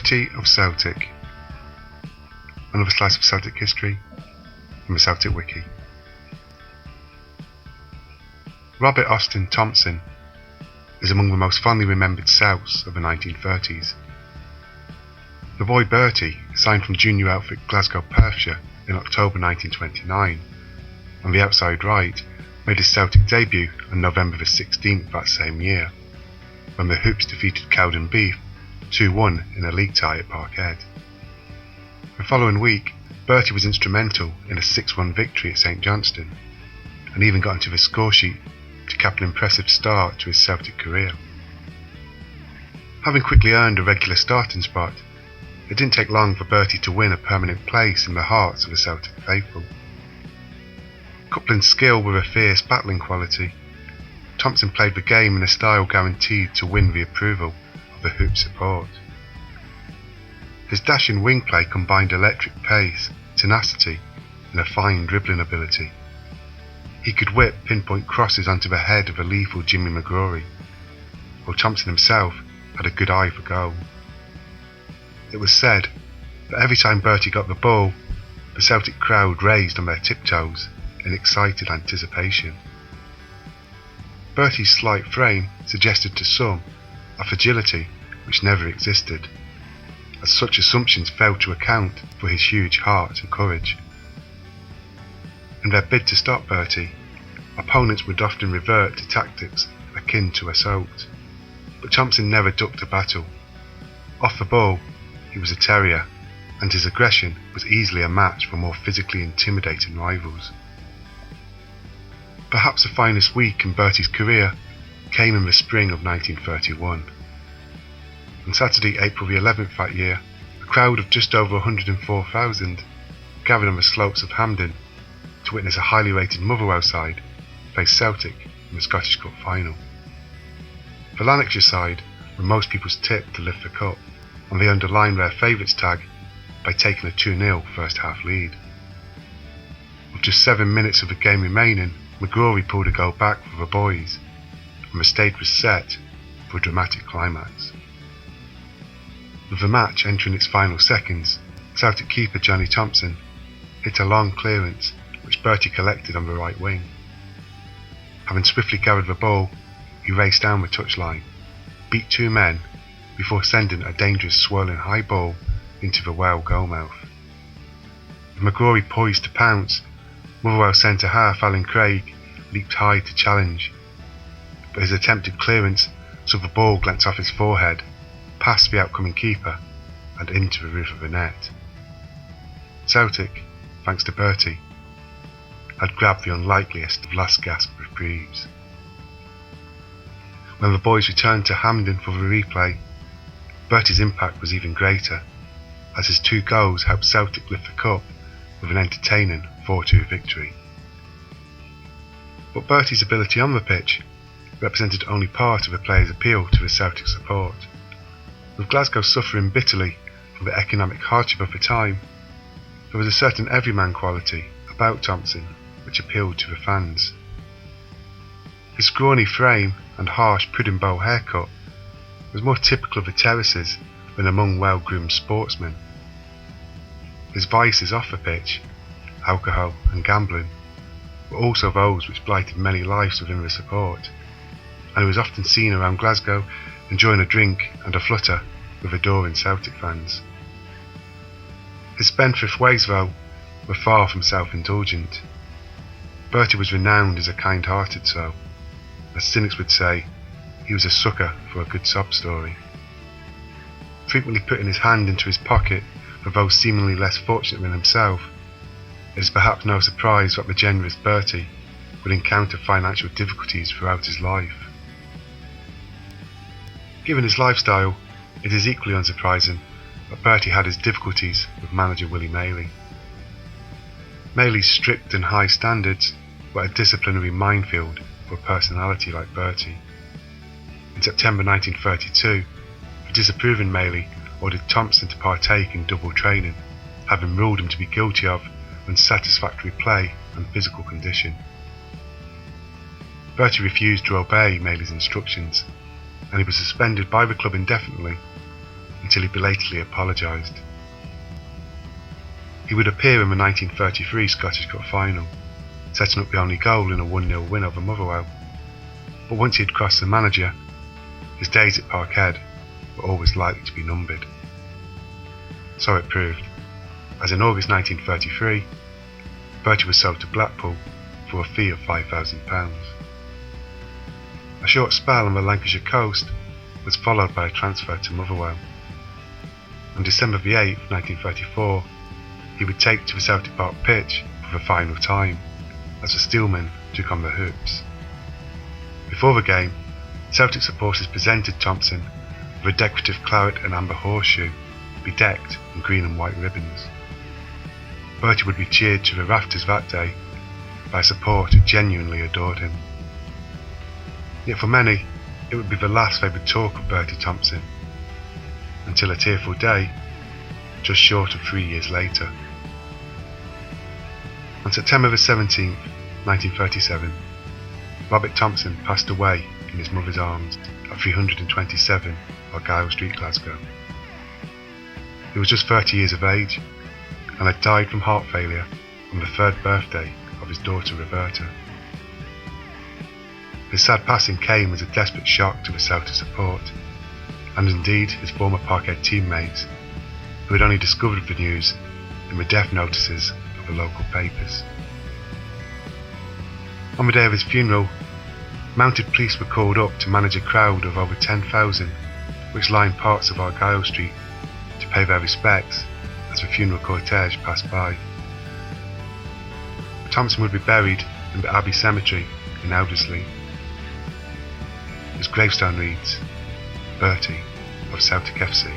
Bertie of Celtic. Another slice of Celtic history from the Celtic Wiki. Robert Austin Thomson is among the most fondly remembered Celts of the 1930s. The boy Bertie signed from junior outfit Glasgow Perthshire in October 1929, and the outside right made his Celtic debut on November the 16th that same year, when the Hoops defeated Cowden Beef 2-1 in a league tie at Parkhead. The following week, Bertie was instrumental in a 6-1 victory at St Johnstone, and even got into the score sheet to cap an impressive start to his Celtic career. Having quickly earned a regular starting spot, it didn't take long for Bertie to win a permanent place in the hearts of the Celtic faithful. Coupling skill with a fierce battling quality, Thomson played the game in a style guaranteed to win the approval of the Hoop support. His dashing wing play combined electric pace, tenacity, and a fine dribbling ability. He could whip pinpoint crosses onto the head of a lethal Jimmy McGrory, while Thomson himself had a good eye for goal. It was said that every time Bertie got the ball, the Celtic crowd raised on their tiptoes in excited anticipation. Bertie's slight frame suggested to some a fragility which never existed, as such assumptions failed to account for his huge heart and courage. In their bid to stop Bertie, opponents would often revert to tactics akin to assault, but Thomson never ducked a battle. Off the ball, he was a terrier, and his aggression was easily a match for more physically intimidating rivals. Perhaps the finest week in Bertie's career came in the spring of 1931. On Saturday, April the 11th that year, a crowd of just over 104,000 gathered on the slopes of Hampden to witness a highly rated Motherwell side face Celtic in the Scottish Cup final. The Lanarkshire side were most people's tip to lift the cup, and they underlined their favourites tag by taking a 2-0 first half lead. With just 7 minutes of the game remaining, McGrory pulled a goal back for the boys, and the stage was set for a dramatic climax. With the match entering its final seconds, Celtic keeper Johnny Thomson hit a long clearance which Bertie collected on the right wing. Having swiftly gathered the ball, he raced down the touchline, beat 2 men before sending a dangerous swirling high ball into the Well goalmouth. With McGrory poised to pounce, Motherwell centre-half Alan Craig leaped high to challenge, but his attempted clearance saw the ball glance off his forehead, past the outcoming keeper, and into the roof of the net. Celtic, thanks to Bertie, had grabbed the unlikeliest of last gasp reprieves. When the boys returned to Hampden for the replay, Bertie's impact was even greater, as his 2 goals helped Celtic lift the cup with an entertaining 4-2 victory. But Bertie's ability on the pitch represented only part of the player's appeal to his Celtic support. With Glasgow suffering bitterly from the economic hardship of the time, there was a certain everyman quality about Thomson which appealed to the fans. His scrawny frame and harsh pudding bow haircut was more typical of the terraces than among well-groomed sportsmen. His vices off the pitch, alcohol and gambling, were also those which blighted many lives within the support, and he was often seen around Glasgow enjoying a drink and a flutter with adoring Celtic fans. His spendthrift ways, though, were far from self-indulgent. Bertie was renowned as a kind-hearted soul. As cynics would say, he was a sucker for a good sob story. Frequently putting his hand into his pocket for those seemingly less fortunate than himself, it is perhaps no surprise that the generous Bertie would encounter financial difficulties throughout his life. Given his lifestyle, it is equally unsurprising that Bertie had his difficulties with manager Willie Maley. Maley's strict and high standards were a disciplinary minefield for a personality like Bertie. In September 1932, the disapproving Maley ordered Thomson to partake in double training, having ruled him to be guilty of unsatisfactory play and physical condition. Bertie refused to obey Maley's instructions, and he was suspended by the club indefinitely until he belatedly apologised. He would appear in the 1933 Scottish Cup final, setting up the only goal in a 1-0 win over Motherwell, but once he had crossed the manager, his days at Parkhead were always likely to be numbered. So it proved, as in August 1933, Bertie was sold to Blackpool for a fee of £5,000. A short spell on the Lancashire coast was followed by a transfer to Motherwell. On December the 8th, 1934, he would take to the Celtic Park pitch for the final time, as the Steelmen took on the Hoops. Before the game, Celtic supporters presented Thomson with a decorative claret and amber horseshoe, bedecked in green and white ribbons. Bertie would be cheered to the rafters that day by support who genuinely adored him. Yet for many, it would be the last they would talk of Bertie Thomson, until a tearful day, just short of 3 years later. On September the 17th, 1937, Robert Thomson passed away in his mother's arms at 327 Argyle Street, Glasgow. He was just 30 years of age and had died from heart failure on the 3rd birthday of his daughter Roberta. His sad passing came as a desperate shock to the Celtic support, and indeed his former Parkhead teammates, who had only discovered the news in the death notices of the local papers. On the day of his funeral, mounted police were called up to manage a crowd of over 10,000 which lined parts of Argyle Street to pay their respects as the funeral cortege passed by. Thomson would be buried in the Abbey Cemetery in Elderslie. His gravestone reads, Bertie of Celtic FC.